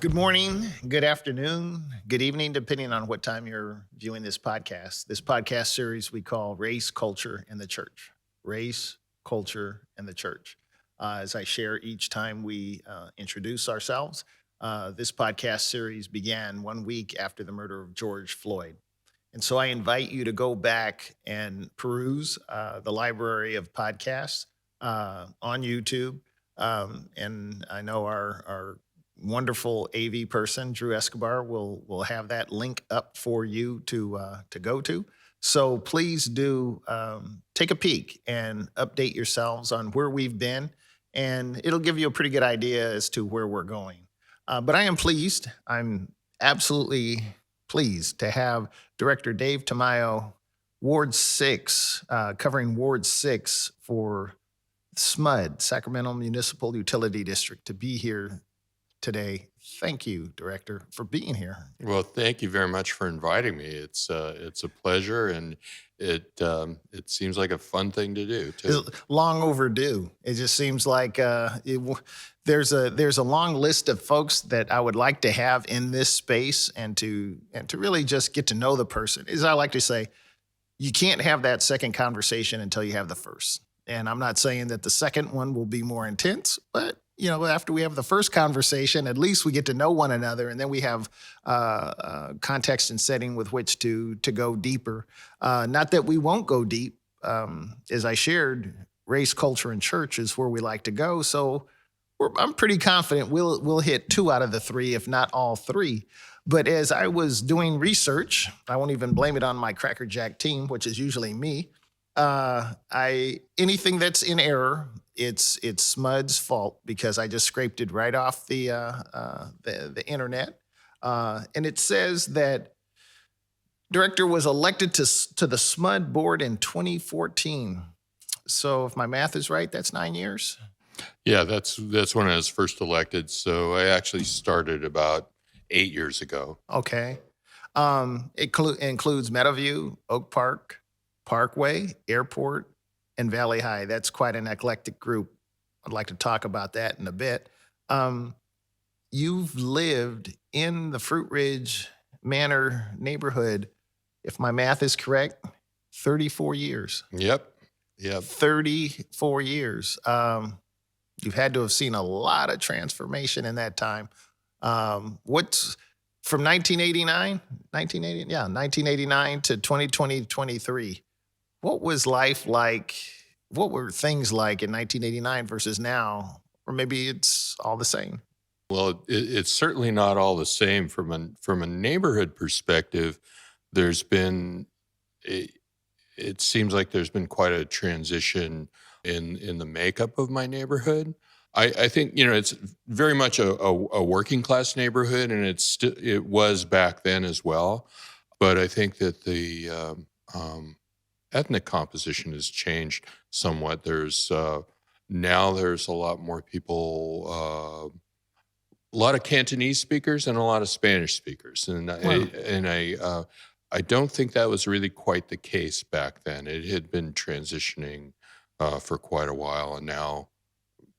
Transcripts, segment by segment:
Good morning, good afternoon, good evening, depending on what time you're viewing this podcast. This podcast series we call Race, Culture, and the Church. Race, Culture, and the Church. As I share each time we introduce ourselves, this podcast series began 1 week after the murder of George Floyd. And so I invite you to go back and peruse the library of podcasts on YouTube. And I know our wonderful AV person, Drew Escobar, will have that link up for you to go to. So please do take a peek and update yourselves on where we've been, and it'll give you a pretty good idea as to where we're going. But I am pleased. I'm absolutely pleased to have Director Dave Tamayo, Ward 6, covering Ward 6 for SMUD, Sacramento Municipal Utility District, to be here today. Thank you, Director, for being here. Well, thank you very much for inviting me. It's a pleasure, and it seems like a fun thing to do too. It's long overdue. It just seems like there's a long list of folks that I would like to have in this space and to really just get to know the person. As I like to say, you can't have that second conversation until you have the first. And I'm not saying that the second one will be more intense, but after we have the first conversation, at least we get to know one another, and then we have context and setting with which to go deeper. Not that we won't go deep. As I shared, race, culture, and church is where we like to go. So I'm pretty confident we'll hit 2 out of the 3, if not all 3. But as I was doing research, I won't even blame it on my Cracker Jack team, which is usually me. Anything that's in error, it's SMUD's fault, because I just scraped it right off the internet, and it says that Director was elected to the SMUD board in 2014. So if my math is right, that's 9 years. Yeah, that's when I was first elected. So I actually started about 8 years ago. Okay, it includes Meadowview, Oak Park, Parkway, Airport, and Valley High. That's quite an eclectic group. I'd like to talk about that in a bit. You've lived in the Fruit Ridge Manor neighborhood, if my math is correct, 34 years. Yep. 34 years. You've had to have seen a lot of transformation in that time. What's from 1989 to 2023? What was life like? What were things like in 1989 versus now? Or maybe it's all the same. Well, it's certainly not all the same. From a neighborhood perspective, there's been it seems like there's been quite a transition in the makeup of my neighborhood. I think it's very much a working class neighborhood, and it was back then as well. But I think that the ethnic composition has changed somewhat. Now there's a lot more people, a lot of Cantonese speakers and a lot of Spanish speakers, and wow. I don't think that was really quite the case back then. It had been transitioning for quite a while, and now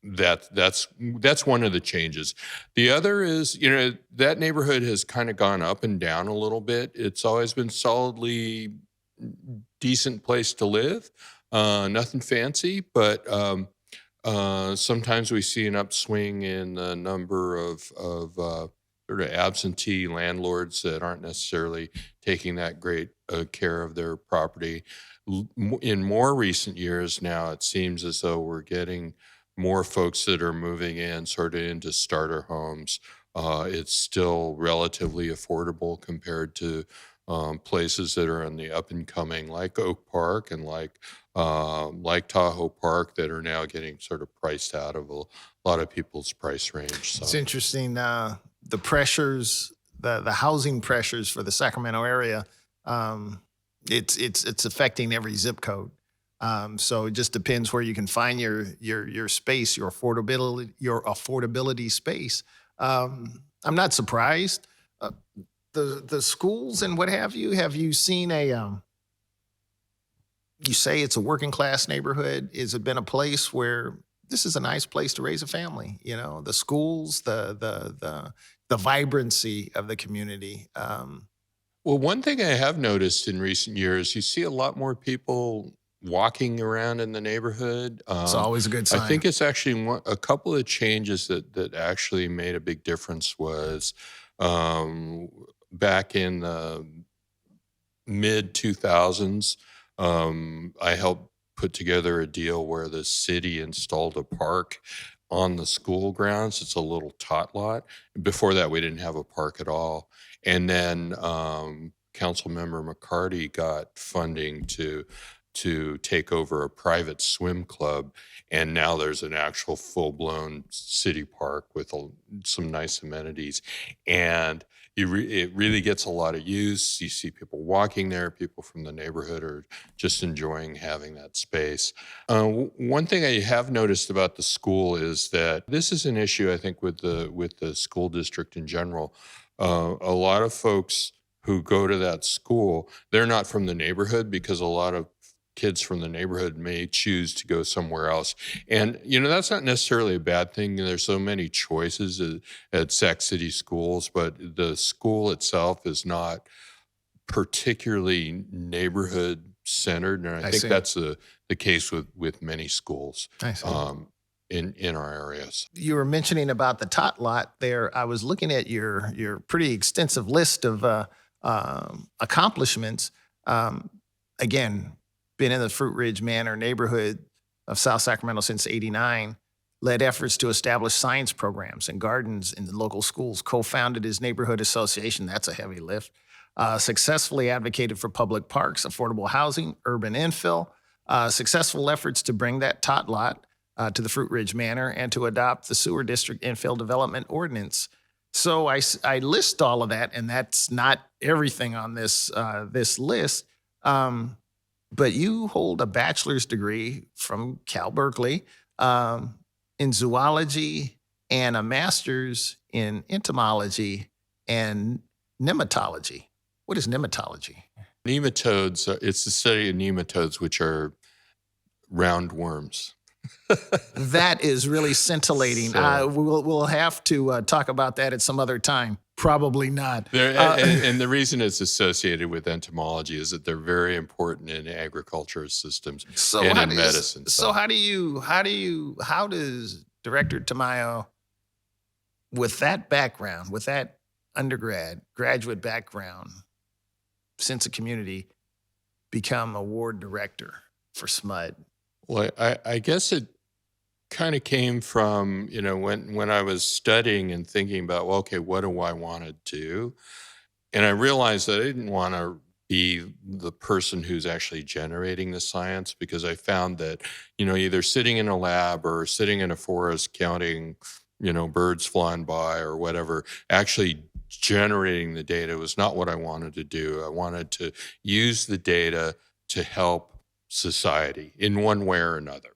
that's one of the changes. The other is, that neighborhood has kind of gone up and down a little bit. It's always been solidly decent place to live, nothing fancy, but sometimes we see an upswing in the number of sort of absentee landlords that aren't necessarily taking that great care of their property. In more recent years now, it seems as though we're getting more folks that are moving in sort of into starter homes. It's still relatively affordable compared to places that are in the up and coming, like Oak Park and like Tahoe Park, that are now getting sort of priced out of a lot of people's price range. So it's interesting. The pressures, the housing pressures for the Sacramento area, it's affecting every zip code. So it just depends where you can find your space, your affordability space. I'm not surprised. The schools and what have you seen you say it's a working class neighborhood. Has it been a place where this is a nice place to raise a family? The schools, the the vibrancy of the community. Well, one thing I have noticed in recent years, you see a lot more people walking around in the neighborhood. It's always a good I sign. think it's actually a couple of changes that actually made a big difference was um, back in the mid 2000s. I helped put together a deal where the city installed a park on the school grounds. It's a little tot lot. Before that, we didn't have a park at all. And then Council Member McCarty got funding to take over a private swim club, and now there's an actual full-blown city park with some nice amenities, and it really gets a lot of use. You see people walking there, people from the neighborhood are just enjoying having that space. One thing I have noticed about the school is that this is an issue, I think, with the school district in general. A lot of folks who go to that school, they're not from the neighborhood because a lot of kids from the neighborhood may choose to go somewhere else. And, that's not necessarily a bad thing. There's so many choices at Sac City schools, but the school itself is not particularly neighborhood centered. And I think see. that's the case with many schools I see. In our areas. You were mentioning about the tot lot there. I was looking at your pretty extensive list of accomplishments. Again, been in the Fruit Ridge Manor neighborhood of South Sacramento since '89, led efforts to establish science programs and gardens in the local schools, co-founded his neighborhood association. That's a heavy lift. Successfully advocated for public parks, affordable housing, urban infill, successful efforts to bring that tot lot to the Fruit Ridge Manor and to adopt the sewer district infill development ordinance. So I list all of that, and that's not everything on this list. But you hold a bachelor's degree from Cal Berkeley in zoology and a master's in entomology and nematology. What is nematology? Nematodes, it's the study of nematodes, which are roundworms. That is really scintillating. So- We'll have to talk about that at some other time. Probably not. And the reason it's associated with entomology is that they're very important in agriculture systems and in medicine. So how does Director Tamayo, with that background, with that graduate background, sense of community, become a ward director for SMUD? Well, I guess it kind of came from, when I was studying and thinking about, well, okay, what do I want to do? And I realized that I didn't want to be the person who's actually generating the science, because I found that, either sitting in a lab or sitting in a forest counting, birds flying by or whatever, actually generating the data was not what I wanted to do. I wanted to use the data to help society in one way or another.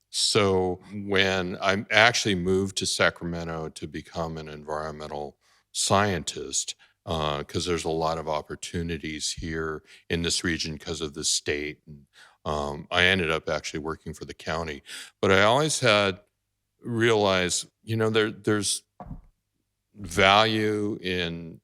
So when I actually moved to Sacramento to become an environmental scientist, because there's a lot of opportunities here in this region because of the state, and I ended up actually working for the county. But I always had realized, there's value in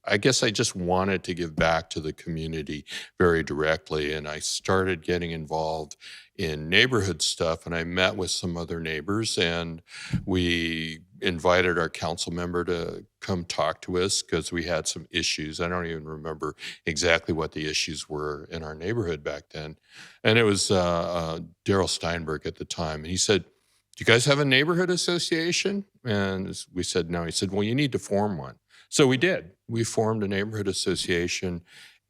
I guess I just wanted to give back to the community very directly. And I started getting involved in neighborhood stuff, and I met with some other neighbors, and we invited our council member to come talk to us because we had some issues. I don't even remember exactly what the issues were in our neighborhood back then. And it was Daryl Steinberg at the time. And he said, "Do you guys have a neighborhood association?" And we said, "No." He said, "Well, you need to form one." So we did. We formed a neighborhood association,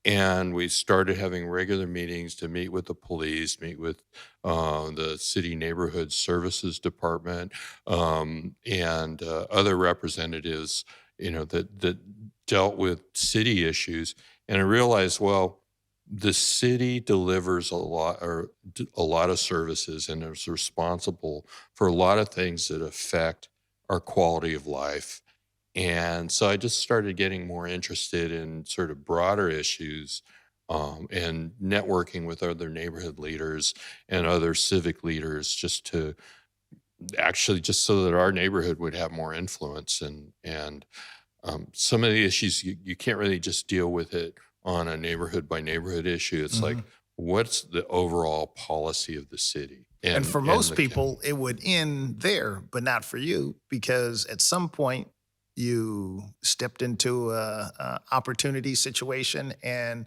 and we started having regular meetings to meet with the police, meet with the city neighborhood services department, and other representatives, that dealt with city issues. And I realized, well, the city delivers a lot of services and is responsible for a lot of things that affect our quality of life. And so I just started getting more interested in sort of broader issues, and networking with other neighborhood leaders and other civic leaders just to actually just so that our neighborhood would have more influence. And some of the issues, you can't really just deal with it on a neighborhood by neighborhood issue. It's like, Mhm. what's the overall policy of the city? And for And most people, it would end there, but not for you, because at some point you stepped into a opportunity situation and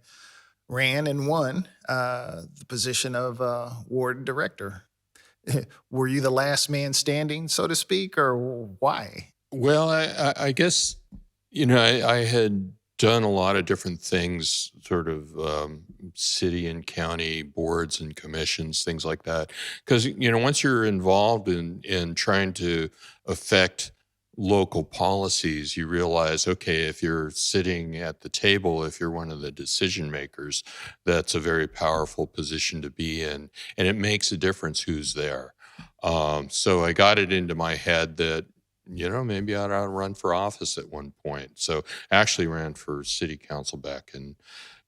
ran and won the position of ward director. Were you the last man standing, so to speak, or why? Well, I guess, I had done a lot of different things, sort of city and county boards and commissions, things like that. Because, once you're involved in trying to affect local policies, you realize, okay, if you're sitting at the table, if you're one of the decision makers, that's a very powerful position to be in. And it makes a difference who's there. So I got it into my head that, maybe I ought to run for office at one point. So I actually ran for city council back in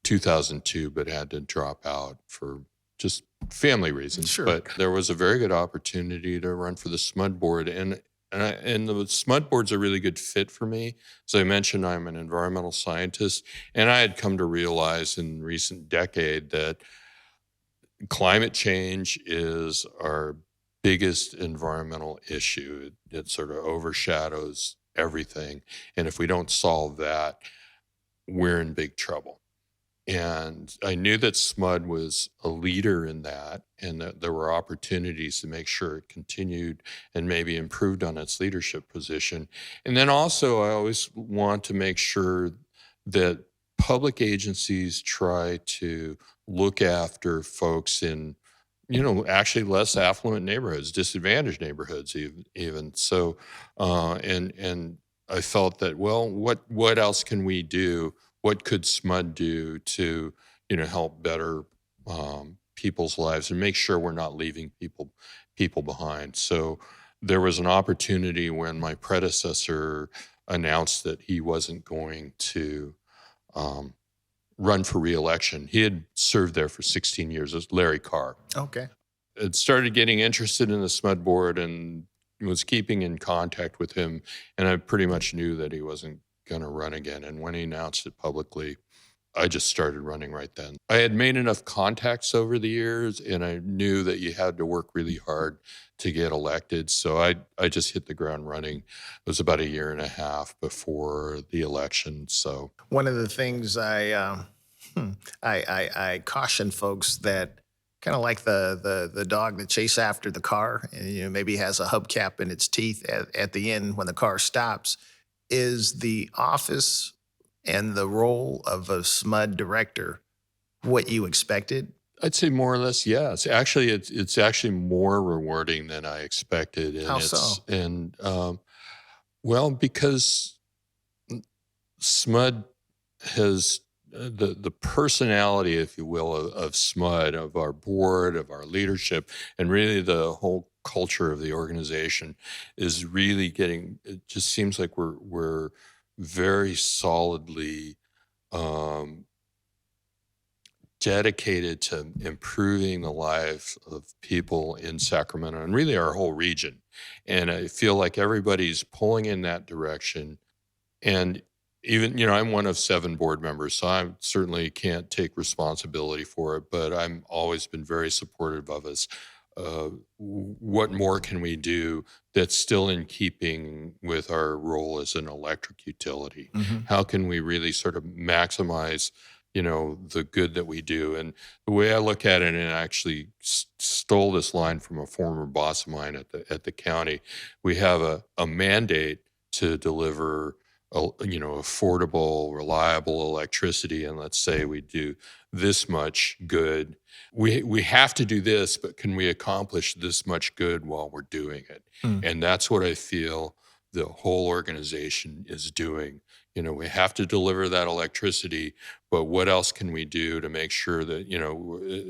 2002, but had to drop out for just family reasons. Sure. But there was a very good opportunity to run for the SMUD board. And the SMUD board's a really good fit for me. As I mentioned, I'm an environmental scientist, and I had come to realize in recent decade that climate change is our biggest environmental issue. It sort of overshadows everything. And if we don't solve that, we're in big trouble. And I knew that SMUD was a leader in that, and that there were opportunities to make sure it continued and maybe improved on its leadership position. And then also, I always want to make sure that public agencies try to look after folks in, actually less affluent neighborhoods, disadvantaged neighborhoods, even. So, and I felt that, well, what else can we do? What could SMUD do to, help better people's lives and make sure we're not leaving people behind? So there was an opportunity when my predecessor announced that he wasn't going to run for reelection. He had served there for 16 years. It was Larry Carr. Okay. It started getting interested in the SMUD board and was keeping in contact with him. And I pretty much knew that he wasn't going to run again. And when he announced it publicly, I just started running right then. I had made enough contacts over the years, and I knew that you had to work really hard to get elected. So I just hit the ground running. It was about a year and a half before the election. So One of the things I caution folks that kind of like the dog that chase after the car, and maybe has a hubcap in its teeth at the end when the car stops, is the office and the role of a SMUD director what you expected? I'd say more or less, yes. Actually, it's actually more rewarding than I expected. And How so? Well, because SMUD has the personality, if you will, of SMUD, of our board, of our leadership, and really the whole culture of the organization is really getting. It just seems like we're very solidly dedicated to improving the lives of people in Sacramento and really our whole region. And I feel like everybody's pulling in that direction. And even, I'm one of 7 board members, so I certainly can't take responsibility for it, but I'm always been very supportive of us. What more can we do that's still in keeping with our role as an electric utility? Mhm. How can we really sort of maximize, the good that we do? And the way I look at it, and I actually stole this line from a former boss of mine at the county, we have a mandate to deliver affordable, reliable electricity. And let's say we do this much good. We have to do this, but can we accomplish this much good while we're doing it? Mm. And that's what I feel the whole organization is doing. We have to deliver that electricity, but what else can we do to make sure that,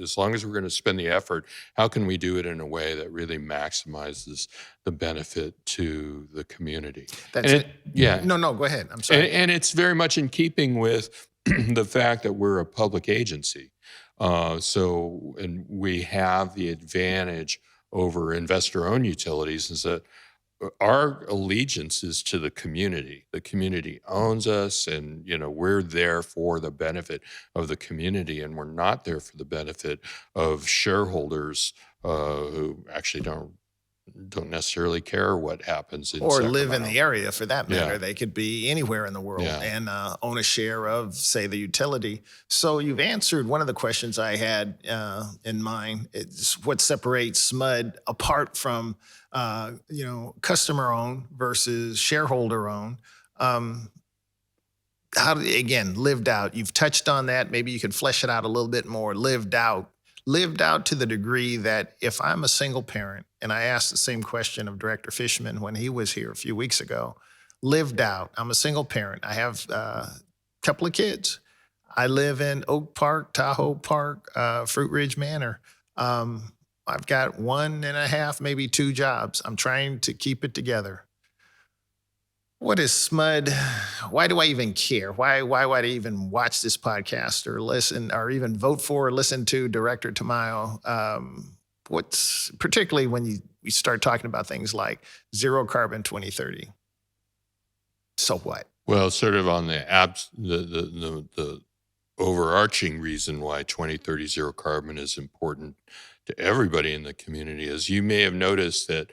as long as we're going to spend the effort, how can we do it in a way that really maximizes the benefit to the community? That's And it. yeah. No, go ahead. I'm sorry. And it's very much in keeping with the fact that we're a public agency. And we have the advantage over investor-owned utilities is that our allegiance is to the community. The community owns us, and we're there for the benefit of the community, and we're not there for the benefit of shareholders who actually don't necessarily care what happens in or Sacramento. live in the area for that matter. Yeah. They could be anywhere in the world Yeah. and own a share of, say, the utility. So you've answered one of the questions I had in mind. It's what separates SMUD apart from, customer-owned versus shareholder-owned. Again, lived out. You've touched on that. Maybe you could flesh it out a little bit more. Lived out to the degree that if I'm a single parent, and I asked the same question of Director Fishman when he was here a few weeks ago, lived out. I'm a single parent. I have a couple of kids. I live in Oak Park, Tahoe Park, Fruit Ridge Manor. I've got 1.5, maybe 2 jobs. I'm trying to keep it together. What is SMUD? Why do I even care? Why would I even watch this podcast or listen or even vote for or listen to Director Tamayo? What's particularly when you start talking about things like zero carbon 2030? So what? Well, sort of on the overarching reason why 2030 zero carbon is important to everybody in the community is you may have noticed that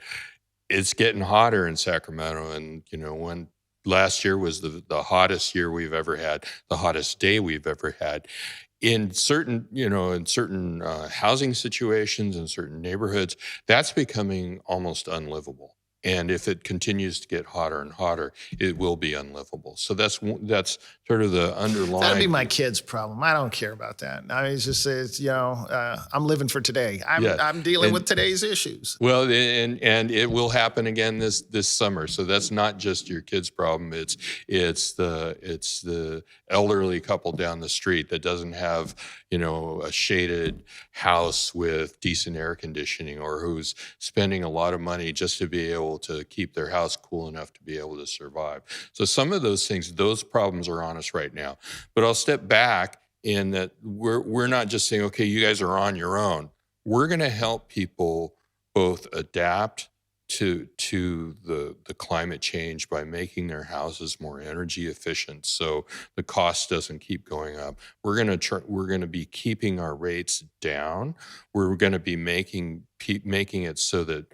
it's getting hotter in Sacramento, and when last year was the hottest year we've ever had, the hottest day we've ever had. In certain housing situations in certain neighborhoods, that's becoming almost unlivable. And if it continues to get hotter and hotter, it will be unlivable. So that's sort of the underlying. That'd be my kid's problem. I don't care about that. I mean, I'm living for today. I'm dealing with today's issues. Well, and it will happen again this summer. So that's not just your kid's problem. It's the elderly couple down the street that doesn't have a shaded house with decent air conditioning, or who's spending a lot of money just to be able to keep their house cool enough to be able to survive. So some of those things, those problems are on us right now. But I'll step back in that we're not just saying, okay, you guys are on your own. We're going to help people both adapt to the climate change by making their houses more energy efficient, so the cost doesn't keep going up. We're going to be keeping our rates down. We're going to be making it so that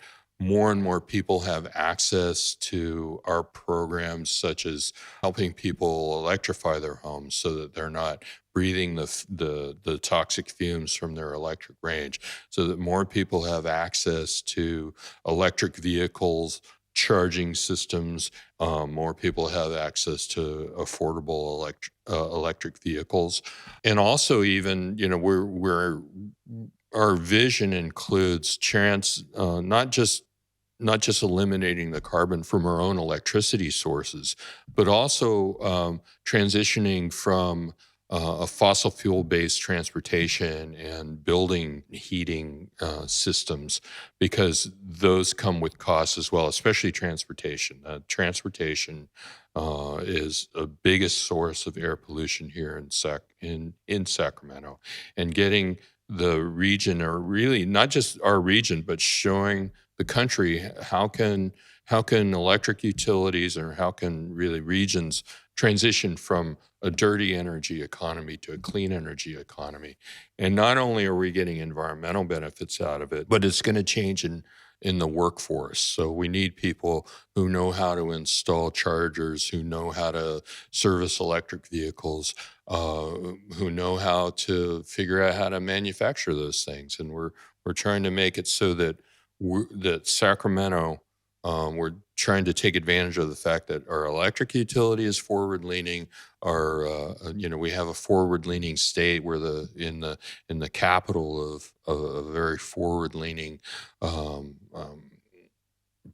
more and more people have access to our programs, such as helping people electrify their homes so that they're not breathing the toxic fumes from their electric range, so that more people have access to electric vehicles, charging systems, more people have access to affordable electric vehicles. And also even, our vision includes not just eliminating the carbon from our own electricity sources, but also transitioning from a fossil fuel-based transportation and building heating systems, because those come with costs as well, especially transportation. Transportation is the biggest source of air pollution here in Sacramento, and getting the region, or really not just our region, but showing the country how can electric utilities, or how can really regions transition from a dirty energy economy to a clean energy economy. And not only are we getting environmental benefits out of it, but it's going to change in the workforce. So we need people who know how to install chargers, who know how to service electric vehicles, who know how to figure out how to manufacture those things. And we're trying to make it so that Sacramento, we're trying to take advantage of the fact that our electric utility is forward-leaning. We have a forward-leaning state. We're in the capital of a very forward-leaning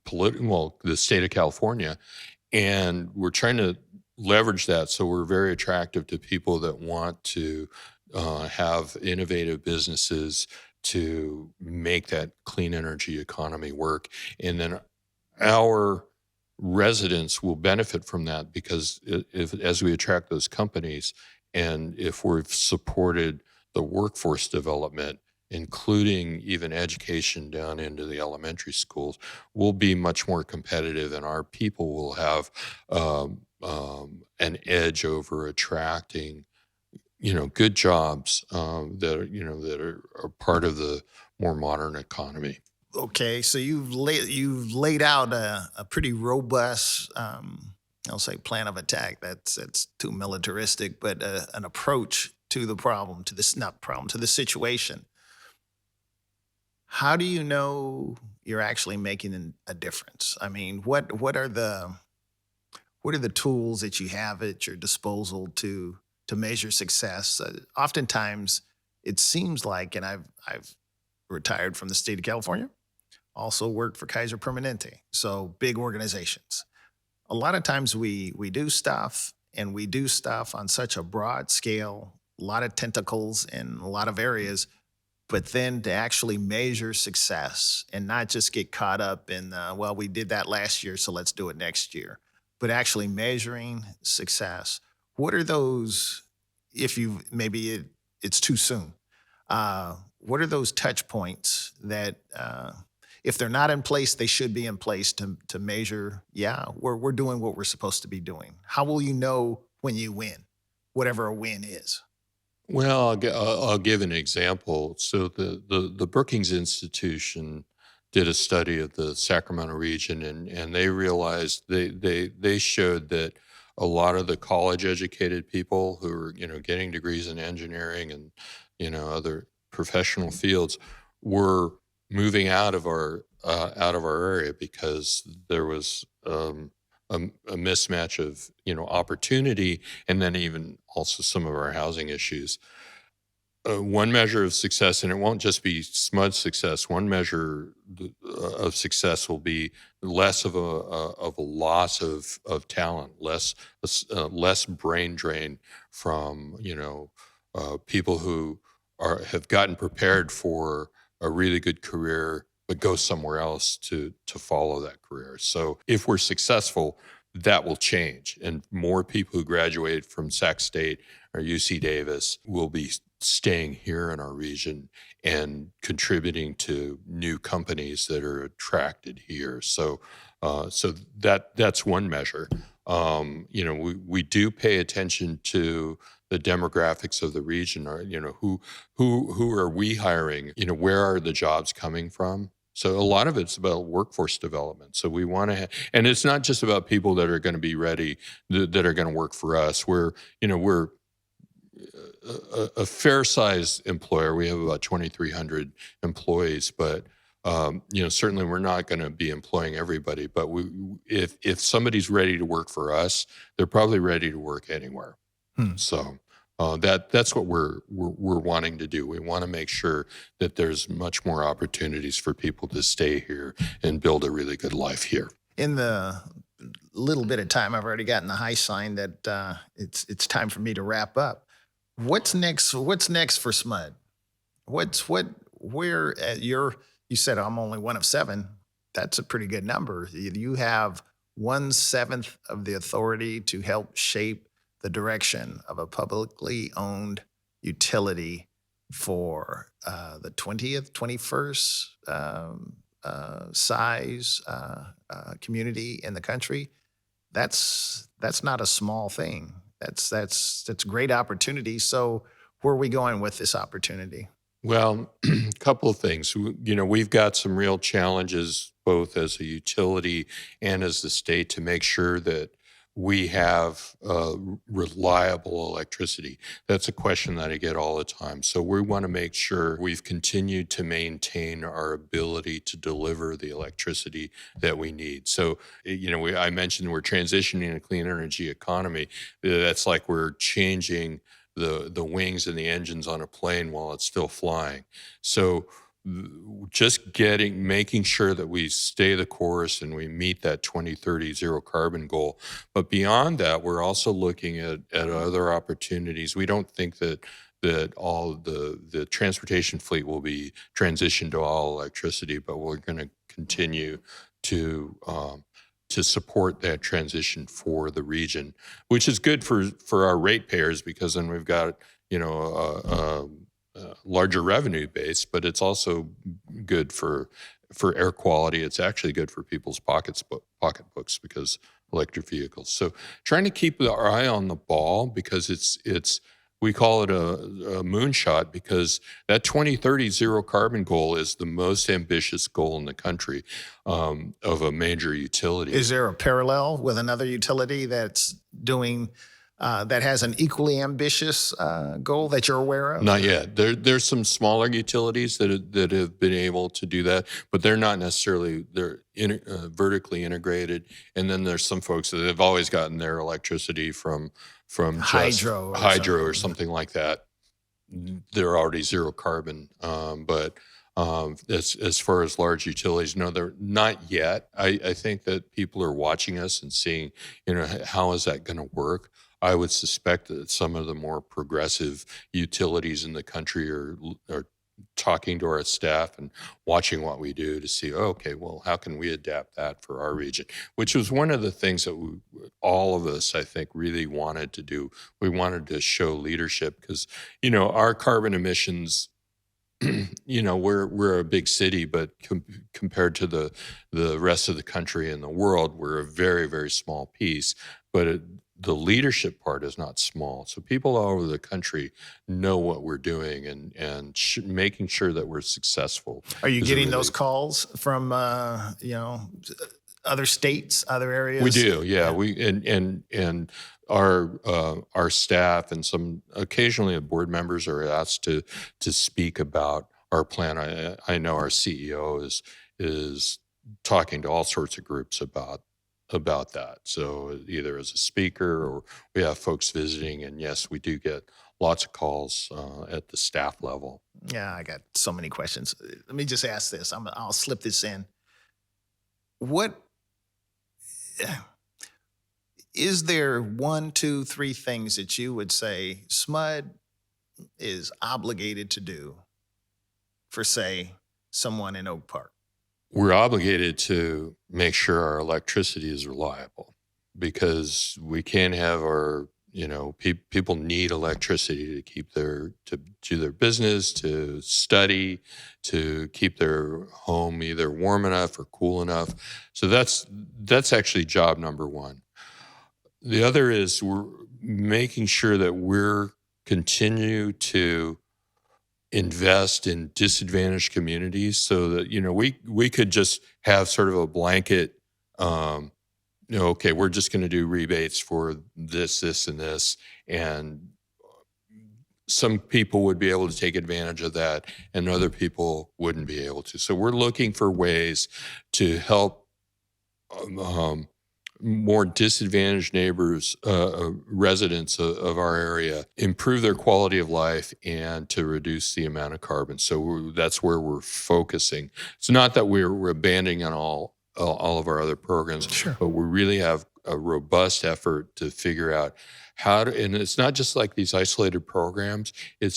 the state of California, and we're trying to leverage that. So we're very attractive to people that want to have innovative businesses to make that clean energy economy work. And then our residents will benefit from that, because as we attract those companies, and if we've supported the workforce development, including even education down into the elementary schools, we'll be much more competitive, and our people will have an edge over attracting, good jobs that are part of the more modern economy. Okay, so you've laid out a pretty robust, I'll say, plan of attack. That's too militaristic, but an approach to the problem, to this not problem, to the situation. How do you know you're actually making a difference? I mean, what are the tools that you have at your disposal to measure success? Oftentimes, it seems like, and I've retired from the state of California, also worked for Kaiser Permanente, so big organizations. A lot of times we do stuff, and we do stuff on such a broad scale, a lot of tentacles in a lot of areas, but then to actually measure success and not just get caught up in, well, we did that last year, so let's do it next year, but actually measuring success. What are those, if you, maybe it's too soon, what are those touch points that, if they're not in place, they should be in place to measure, yeah, we're doing what we're supposed to be doing? How will you know when you win, whatever a win is? Well, I'll give an example. So the Brookings Institution did a study of the Sacramento region, and they realized they showed that a lot of the college educated people who are getting degrees in engineering and other professional fields were moving out of our area because there was a mismatch of opportunity, and then even also some of our housing issues. One measure of success, and it won't just be SMUD success. One measure of success will be less of a loss of talent, less brain drain from people who have gotten prepared for a really good career but go somewhere else to follow that career. So if we're successful, that will change, and more people who graduate from Sac State or UC Davis will be staying here in our region and contributing to new companies that are attracted here. So that's one measure. We do pay attention to the demographics of the region. Or who are we hiring? Where are the jobs coming from? So a lot of it's about workforce development. So we want to, and it's not just about people that are going to be ready, that are going to work for us. We're a fair-sized employer. We have about 2,300 employees, but certainly we're not going to be employing everybody. But if somebody's ready to work for us, they're probably ready to work anywhere. Hmm. So that's what we're wanting to do. We want to make sure that there's much more opportunities for people to stay here and build a really good life here. In the little bit of time I've already gotten the high sign that it's time for me to wrap up. What's next? What's next for SMUD? You said I'm only one of seven. That's a pretty good number. You have 1/7 of the authority to help shape the direction of a publicly owned utility for the 20th, 21st size community in the country. That's not a small thing. That's great opportunity. So where are we going with this opportunity? Well, a couple of things. We've got some real challenges, both as a utility and as the state, to make sure that we have reliable electricity. That's a question that I get all the time. So we want to make sure we've continued to maintain our ability to deliver the electricity that we need. So, I mentioned we're transitioning to a clean energy economy. That's like we're changing the wings and the engines on a plane while it's still flying. So just making sure that we stay the course and we meet that 2030 zero carbon goal. But beyond that, we're also looking at other opportunities. We don't think that all the transportation fleet will be transitioned to all electricity, but we're going to continue to support that transition for the region, which is good for our ratepayers, because then we've got larger revenue base, but it's also good for air quality. It's actually good for people's pocketbooks because electric vehicles. So trying to keep our eye on the ball, because it's we call it a moonshot, because that 2030 zero carbon goal is the most ambitious goal in the country of a major utility. Is there a parallel with another utility that's doing that has an equally ambitious goal that you're aware of? Not yet. There's some smaller utilities that have been able to do that, but they're not necessarily vertically integrated. And then there's some folks that have always gotten their electricity from just hydro or something like that. They're already zero carbon. But as far as large utilities, no, they're not yet. I think that people are watching us and seeing, how is that going to work? I would suspect that some of the more progressive utilities in the country are talking to our staff and watching what we do to see, okay, well, how can we adapt that for our region? Which was one of the things that all of us, I think, really wanted to do. We wanted to show leadership because, our carbon emissions, we're a big city, but compared to the rest of the country and the world, we're a very, very small piece. But the leadership part is not small. So people all over the country know what we're doing and making sure that we're successful. Are you getting those calls from, other states, other areas? We do, yeah. We and our staff and some occasionally board members are asked to speak about our plan. I know our CEO is talking to all sorts of groups about that. So either as a speaker or we have folks visiting, and yes, we do get lots of calls at the staff level. Yeah, I got so many questions. Let me just ask this. I'll slip this in. What is there 1, 2, 3 things that you would say SMUD is obligated to do for, say, someone in Oak Park? We're obligated to make sure our electricity is reliable, because we can't have our, people need electricity to keep to do their business, to study, to keep their home either warm enough or cool enough. So that's actually job number one. The other is we're making sure that we're continue to invest in disadvantaged communities, so that we could just have sort of a blanket, okay, we're just going to do rebates for this, and this, and some people would be able to take advantage of that, and other people wouldn't be able to. So we're looking for ways to help more disadvantaged neighbors, residents of our area, improve their quality of life and to reduce the amount of carbon. So that's where we're focusing. It's not that we're abandoning on all of our other programs, sure, but we really have a robust effort to figure out how to, and it's not just like these isolated programs. In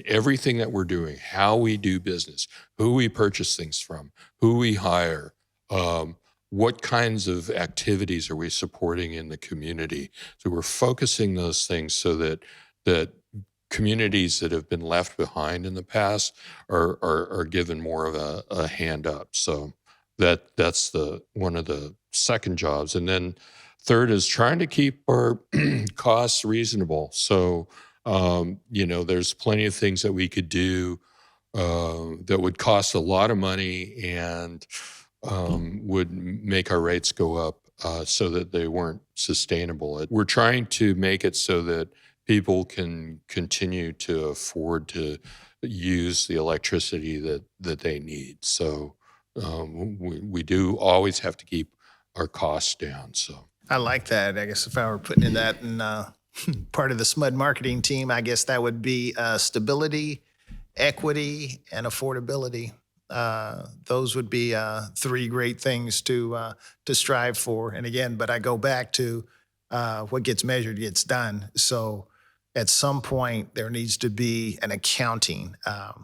everything that we're doing, how we do business, who we purchase things from, who we hire, what kinds of activities are we supporting in the community? So we're focusing those things so that communities that have been left behind in the past are given more of a hand up. So that's one of the second jobs. And then third is trying to keep our costs reasonable. So there's plenty of things that we could do that would cost a lot of money and would make our rates go up so that they weren't sustainable. We're trying to make it so that people can continue to afford to use the electricity that they need. So we do always have to keep our costs down. So I like that. I guess if I were putting in that in part of the SMUD marketing team, I guess that would be stability, equity, and affordability. Those would be 3 great things to strive for. And again, but I go back to what gets measured gets done. So at some point there needs to be an accounting. A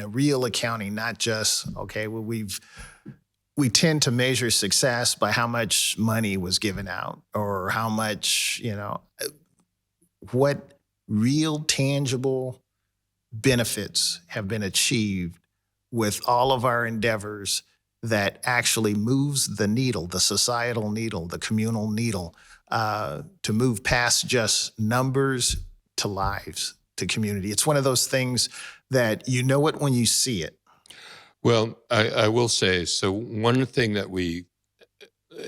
real accounting, not just, okay, well, we tend to measure success by how much money was given out or how much, what real tangible benefits have been achieved with all of our endeavors that actually moves the needle, the societal needle, the communal needle, to move past just numbers to lives, to community. It's one of those things that you know it when you see it. Well, I will say, so one thing that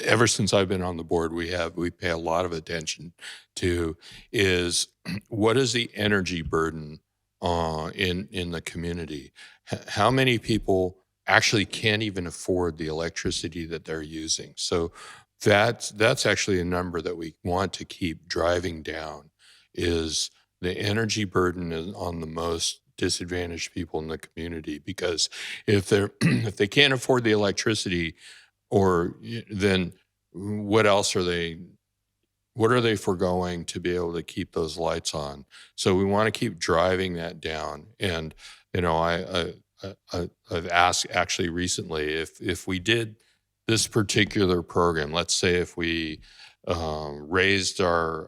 ever since I've been on the board, we pay a lot of attention to is what is the energy burden in the community? How many people actually can't even afford the electricity that they're using? So that's actually a number that we want to keep driving down, is the energy burden on the most disadvantaged people in the community. Because if they can't afford the electricity, then what are they foregoing to be able to keep those lights on? So we want to keep driving that down. And I've asked actually recently if we did this particular program, let's say if we raised our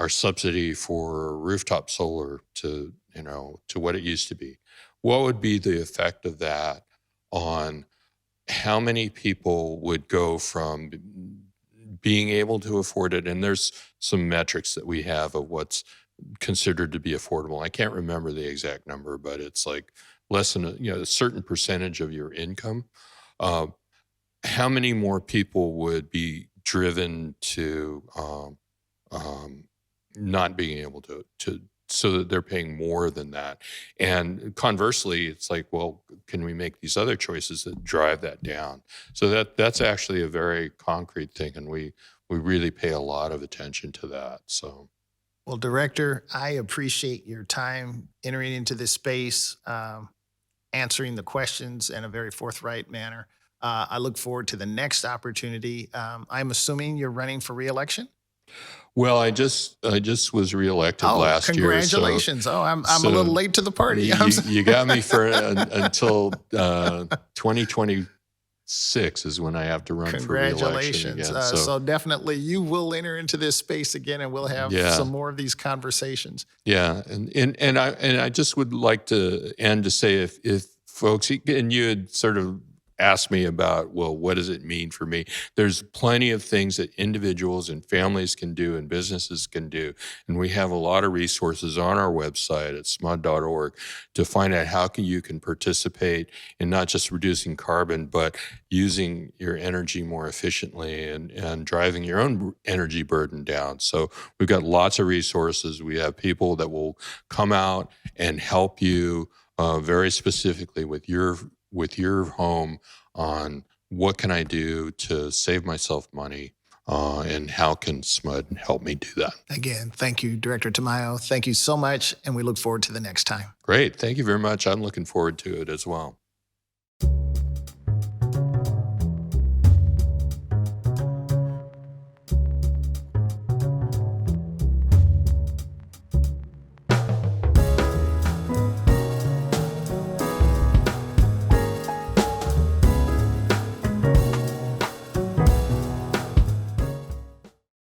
subsidy for rooftop solar to what it used to be, what would be the effect of that on how many people would go from being able to afford it? And there's some metrics that we have of what's considered to be affordable. I can't remember the exact number, but it's like less than a certain percentage of your income. How many more people would be driven to not being able to so that they're paying more than that? And conversely, it's like, well, can we make these other choices that drive that down? So that's actually a very concrete thing, and we really pay a lot of attention to that. So, well, Director, I appreciate your time entering into this space, answering the questions in a very forthright manner. I look forward to the next opportunity. I'm assuming you're running for re-election? Well, I just was reelected last year. Congratulations. I'm a little late to the party. You got me for until 2026 is when I have to run for re-election again. So definitely you will enter into this space again, and we'll have some more of these conversations. Yeah. And I just would like to end to say if folks, and you had sort of asked me about, well, what does it mean for me? There's plenty of things that individuals and families can do and businesses can do. And we have a lot of resources on our website at smud.org to find out how you can participate in not just reducing carbon, but using your energy more efficiently and driving your own energy burden down. So we've got lots of resources. We have people that will come out and help you very specifically with your home on what can I do to save myself money, and how can SMUD help me do that. Again, thank you, Director Tamayo. Thank you so much, and we look forward to the next time. Great. Thank you very much. I'm looking forward to it as well.